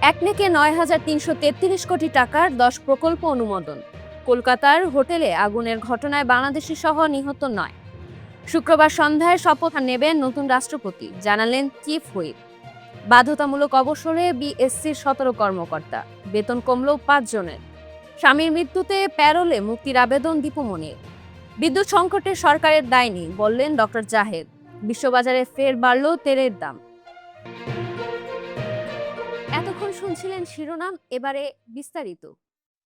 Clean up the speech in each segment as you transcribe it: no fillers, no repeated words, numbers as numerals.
একনেকে ৯,৩33 কোটি টাকার ১০ প্রকল্প অনুমোদন। কলকাতার হোটেলে আগুনের ঘটনায় বাংলাদেশি সহ নিহত ৯। শুক্রবার সন্ধ্যায় শপথ নেবেন নতুন রাষ্ট্রপতি, জানালেন চিফ হুইপ। বাধ্যতামূলক অবসরে বিএসসির ১৭ কর্মকর্তা, বেতন কমল ৫ জনের। স্বামীর মৃত্যুতে প্যারোলে মুক্তির আবেদন দীপুমণির। বিদ্যুৎ সংকটে সরকারের দায় নেই, বললেন ডক্টর জাহেদ। বিশ্ববাজারে ফের বাড়ল তেলের দাম। এতক্ষণ শুনছিলেন শিরোনাম, এবারে বিস্তারিত।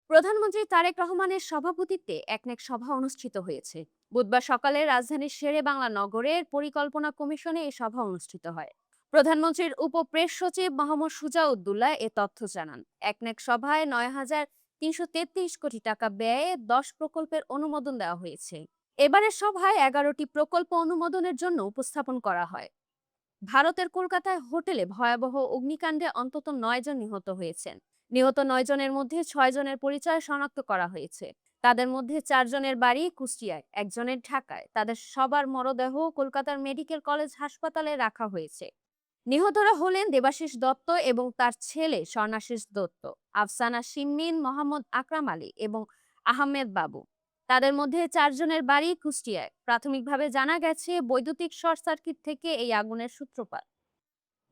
প্রধানমন্ত্রী তারেক রহমানের সভাপতিত্বে একনেক সভা অনুষ্ঠিত হয়েছে। বুধবার সকালে রাজধানীর শেরে বাংলা নগরের পরিকল্পনা কমিশনে এই সভা অনুষ্ঠিত হয়। প্রধানমন্ত্রীর উপপ্রেস সচিব মোহাম্মদ সুজাউদ্দৌলা এ তথ্য জানান। একনেক সভায় ৯,৩33 কোটি টাকা ব্যয়ে ১০ প্রকল্পের অনুমোদন দেওয়া হয়েছে। এবারের সভায় ১১টি প্রকল্প অনুমোদনের জন্য উপস্থাপন করা হয়। ভারতের কলকাতায় হোটেলে ভয়াবহ অগ্নিকাণ্ডে অন্তত ৯ জন নিহত হয়েছেন। নিহত ৯ জনের মধ্যে ৬ জনের পরিচয় শনাক্ত করা হয়েছে। তাদের মধ্যে ৪ জনের বাড়ি কুষ্টিয়ায়, একজনের ঢাকায়। তাদের সবার মরদেহ কলকাতার মেডিকেল কলেজ হাসপাতালে রাখা হয়েছে। নিহতরা হলেন দেবাশিস দত্ত এবং তার ছেলে স্বর্ণাশিস দত্ত, আফসানা শিম্মিন, মোহাম্মদ আকরাম আলী এবং আহমেদ বাবু। তাদের মধ্যে ৪ জনের বাড়ি কুষ্টিয়ায়। প্রাথমিকভাবে জানা গেছে বৈদ্যুতিক শর্ট সার্কিট থেকে এই আগুনের সূত্রপাত।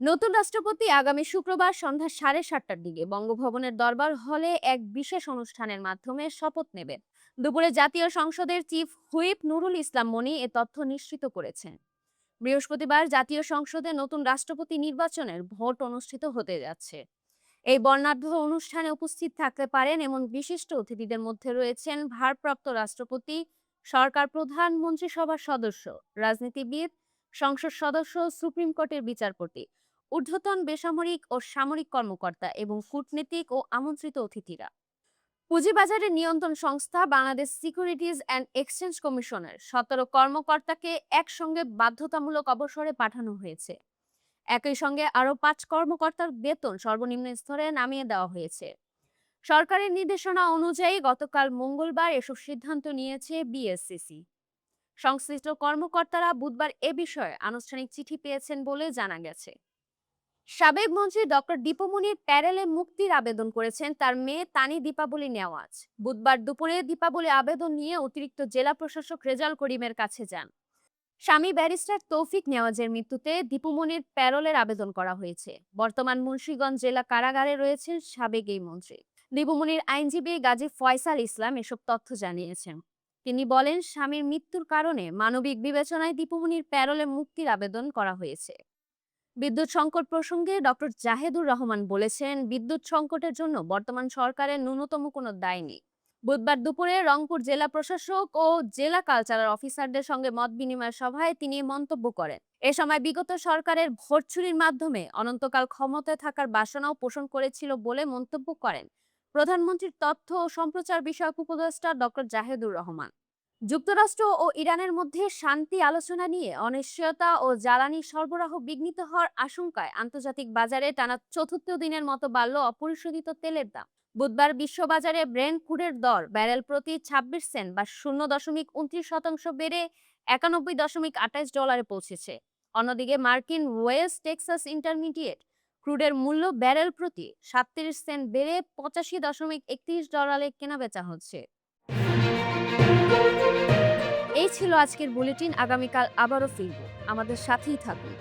নতুন রাষ্ট্রপতি আগামী শুক্রবার সন্ধ্যা 7:30টার দিকে বঙ্গভবনের দরবার হলে এক বিশেষ অনুষ্ঠানের মাধ্যমে শপথ নেবেন। দুপুরে জাতীয় সংসদের চিফ হুইপ নুরুল ইসলাম মনি এ তথ্য নিশ্চিত করেছেন। বৃহস্পতিবার জাতীয় সংসদে নতুন রাষ্ট্রপতি নির্বাচনের ভোট অনুষ্ঠিত হতে যাচ্ছে। এই বর্ণাঢ্য অনুষ্ঠানে উপস্থিত থাকতে পারেন এমন বিশিষ্ট অতিথিদের মধ্যে রয়েছেন ভারপ্রাপ্ত রাষ্ট্রপতি, সরকার প্রধান, মন্ত্রিসভার সদস্য, রাজনীতিবিদ, সংসদ সদস্য, সুপ্রিম কোর্টের বিচারপতি, ঊর্ধ্বতন বেসামরিক ও সামরিক কর্মকর্তা এবং কূটনীতিক ও আমন্ত্রিত অতিথিরা। পুঁজিবাজারের নিয়ন্ত্রণ সংস্থা বাংলাদেশ সিকিউরিটিজ অ্যান্ড এক্সচেঞ্জ কমিশনের ১৭ কর্মকর্তাকে একসঙ্গে বাধ্যতামূলক অবসরে পাঠানো হয়েছে। একই সঙ্গে আরও ৫ কর্মকর্তার বেতন সর্বনিম্ন স্তরে নামিয়ে দেওয়া হয়েছে। সরকারের নির্দেশনা অনুযায়ী গতকাল মঙ্গলবার এসব সিদ্ধান্ত নিয়েছে বিএসসিসি। সংশ্লিষ্ট কর্মকর্তারা বুধবার এ বিষয়ে আনুষ্ঠানিক চিঠি পেয়েছেন বলে জানা গেছে। সাবেক মন্ত্রী ডক্টর দীপুমণির প্যারেলে মুক্তির আবেদন করেছেন তার মেয়ে তানি দীপাবলি নেওয়াজ। বুধবার দুপুরে দীপাবলি আবেদন নিয়ে অতিরিক্ত জেলা প্রশাসক রেজাল করিমের কাছে যান। স্বামী ব্যারিস্টার তৌফিক নেওয়াজের মৃত্যুতে দীপুমণির প্যারোলের আবেদন করা হয়েছে। বর্তমান মুন্সিগঞ্জ জেলা কারাগারে রয়েছেন সাবেক এই মন্ত্রী। দীপুমণির আইনজীবী গাজী ফয়সাল ইসলাম এসব তথ্য জানিয়েছেন। তিনি বলেন, স্বামীর মৃত্যুর কারণে মানবিক বিবেচনায় দীপুমণির প্যারোলে মুক্তির আবেদন করা হয়েছে। বিদ্যুৎ সংকট প্রসঙ্গে ডক্টর জাহেদুর রহমান বলেছেন, বিদ্যুৎ সংকটের জন্য বর্তমান সরকারের ন্যূনতম কোনো দায় নেই। বুধবার দুপুরে রংপুর জেলা প্রশাসক ও জেলা কালচারাল অফিসারদের সঙ্গে মত বিনিময় সভায় তিনি মন্তব্য করেন। এ সময় বিগত সরকারের ভোট চুরির মাধ্যমে অনন্তকাল ক্ষমতায় থাকার বাসনাও পোষণ করেছিল বলে মন্তব্য করেন প্রধানমন্ত্রীর তথ্য ও সম্প্রচার বিষয়ক উপদেষ্টা ডক্টর জাহেদুর রহমান। যুক্তরাষ্ট্র ও ইরানের মধ্যে শান্তি আলোচনা নিয়ে অনিশ্চয়তা ও জ্বালানি সরবরাহ বিঘ্নিত হওয়ার আশঙ্কায় আন্তর্জাতিক বাজারে টানা চতুর্থ দিনের মতো বাড়ল অপরিশোধিত তেলের দাম। বুধবার বিশ্ববাজারে ব্রেন্ট ক্রুডের দর ব্যারেল প্রতি ২৬ সেন্ট বা ০.২৯% বেড়ে $৯১.২৮ পৌঁছেছে। অন্যদিকে মার্কিন ওয়েস্ট টেক্সাস ইন্টারমিডিয়েট ক্রুডের মূল্য ব্যারেল প্রতি ৩৭ সেন্ট বেড়ে $৮৫.৩১ কেনাবেচা হচ্ছে। এই ছিল আজকের বুলেটিন। আগামীকাল আবারও ফিরব, আমাদের সাথেই থাকুন।